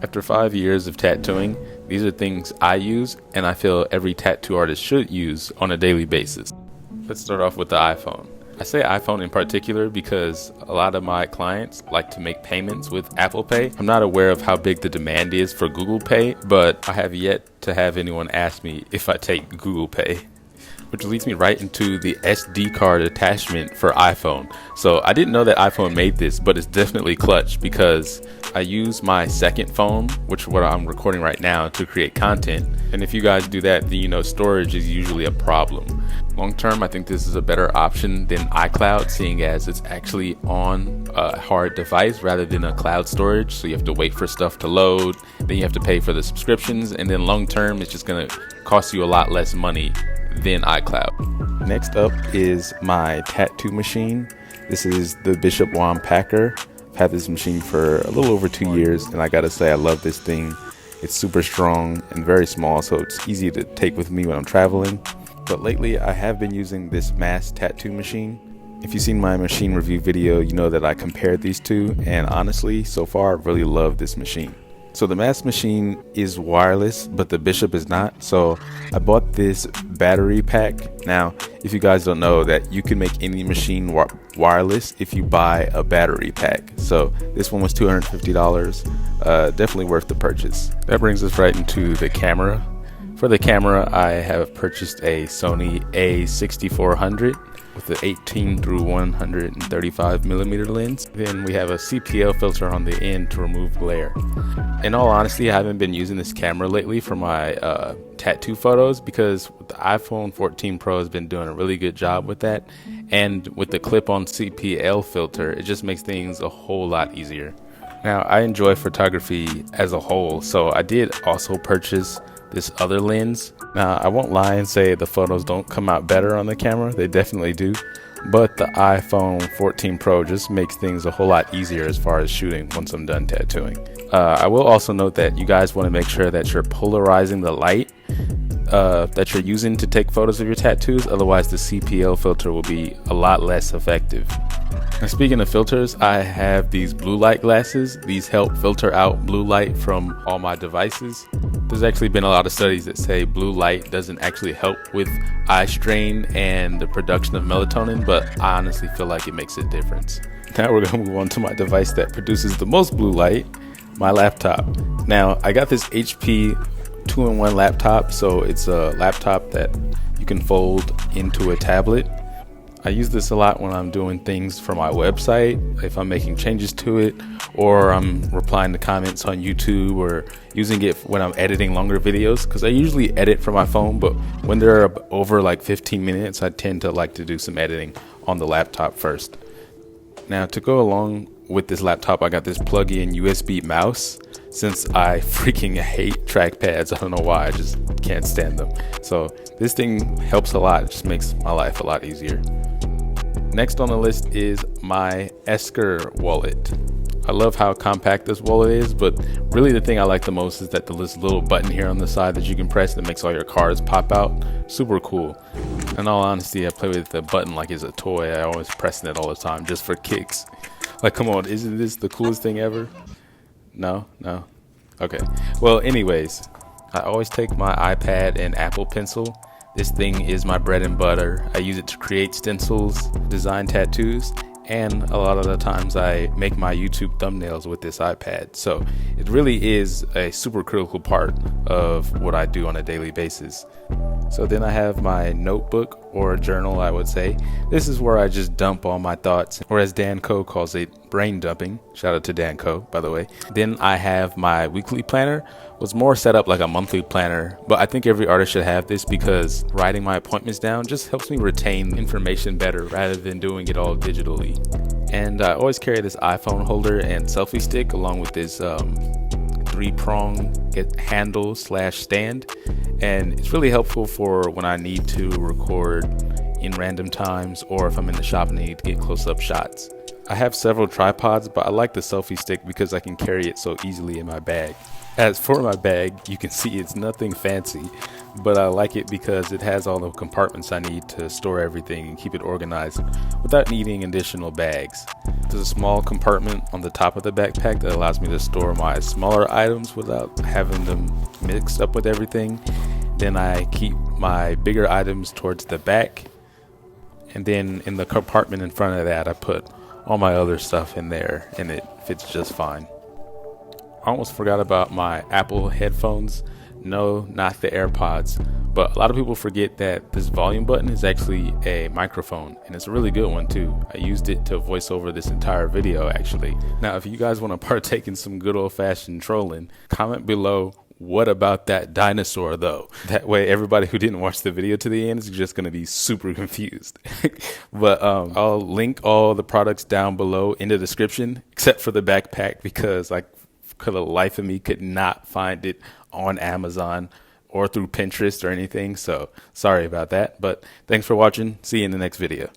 After 5 years of tattooing, these are things I use and I feel every tattoo artist should use on a daily basis. Let's start off with the iPhone. I say iPhone in particular because a lot of my clients like to make payments with Apple Pay. I'm not aware of how big the demand is for Google Pay, but I have yet to have anyone ask me if I take Google Pay. Which leads me right into the SD card attachment for iPhone. So I didn't know that iPhone made this, but it's definitely clutch because I use my second phone, which is what I'm recording right now, to create content. And if you guys do that, then you know storage is usually a problem. Long term, I think this is a better option than iCloud, seeing as it's actually on a hard device rather than a cloud storage. So you have to wait for stuff to load, then you have to pay for the subscriptions, and then long term, it's just gonna cost you a lot less money than iCloud. Next up is my tattoo machine. This is the Bishop Wand Packer. I've had this machine for a little over 2 years, and I gotta say I love this thing. It's super strong and very small, so it's easy to take with me when I'm traveling. But lately I have been using this MAST tattoo machine. If you've seen my machine review video, you know that I compared these two, and honestly, so far I really love this machine. So the MAST machine is wireless, but the Bishop is not. So I bought this battery pack. Now, if you guys don't know that you can make any machine wireless if you buy a battery pack. So this one was $250, definitely worth the purchase. That brings us right into the camera. For the camera, I have purchased a SONY A6400 with the 18 through 135 millimeter lens. Then we have a CPL filter on the end to remove glare. In all honesty, I haven't been using this camera lately for my tattoo photos because the iPhone 14 Pro has been doing a really good job with that. And with the clip-on CPL filter, it just makes things a whole lot easier. Now, I enjoy photography as a whole, so I did also purchase this other lens. Now, I won't lie and say the photos don't come out better on the camera. They definitely do. But the iPhone 14 Pro just makes things a whole lot easier as far as shooting once I'm done tattooing. I will also note that you guys want to make sure that you're polarizing the light that you're using to take photos of your tattoos. Otherwise, the CPL filter will be a lot less effective. Now, speaking of filters, I have these blue light glasses. These help filter out blue light from all my devices. There's actually been a lot of studies that say blue light doesn't actually help with eye strain and the production of melatonin, but I honestly feel like it makes a difference. Now we're going to move on to my device that produces the most blue light, my laptop. Now, I got this HP 2-in-1 laptop, so it's a laptop that you can fold into a tablet. I use this a lot when I'm doing things for my website, if I'm making changes to it, or I'm replying to comments on YouTube, or using it when I'm editing longer videos, because I usually edit from my phone, but when they're over like 15 minutes, I tend to like to do some editing on the laptop first. Now, to go along with this laptop, I got this plug-in USB mouse. Since I freaking hate trackpads, I don't know why, I just can't stand them. So this thing helps a lot, it just makes my life a lot easier. Next on the list is my EKSTER wallet. I love how compact this wallet is, but really the thing I like the most is that there's a little button here on the side that you can press that makes all your cards pop out. Super cool. In all honesty, I play with the button like it's a toy. I always pressing it all the time just for kicks. Like, come on, isn't this the coolest thing ever? No? Okay. Well, anyways, I always take my iPad and Apple Pencil. This thing is my bread and butter. I use it to create stencils, design tattoos, and a lot of the times I make my YouTube thumbnails with this iPad. So it really is a super critical part of what I do on a daily basis. So then I have my notebook, or journal, I would say. This is where I just dump all my thoughts, or as Dan Coe calls it, brain dumping. Shout out to Dan Coe, by the way. Then I have my weekly planner. Was more set up like a monthly planner, but I think every artist should have this because writing my appointments down just helps me retain information better rather than doing it all digitally. And I always carry this iPhone holder and selfie stick along with this 3-prong handle / stand, and it's really helpful for when I need to record in random times, or if I'm in the shop and I need to get close-up shots. I have several tripods, but I like the selfie stick because I can carry it so easily in my bag. As for my bag, you can see it's nothing fancy, but I like it because it has all the compartments I need to store everything and keep it organized without needing additional bags. There's a small compartment on the top of the backpack that allows me to store my smaller items without having them mixed up with everything. Then I keep my bigger items towards the back, and then in the compartment in front of that I put all my other stuff in there, and it fits just fine. I almost forgot about my Apple headphones. No, not the AirPods, but a lot of people forget that this volume button is actually a microphone, and it's a really good one too. I used it to voice over this entire video actually. Now if you guys want to partake in some good old-fashioned trolling, comment below, what about that dinosaur though? That way everybody who didn't watch the video to the end is just going to be super confused. But I'll link all the products down below in the description, except for the backpack, because I, for the life of me, could not find it on Amazon or through Pinterest or anything. So sorry about that, but thanks for watching. See you in the next video.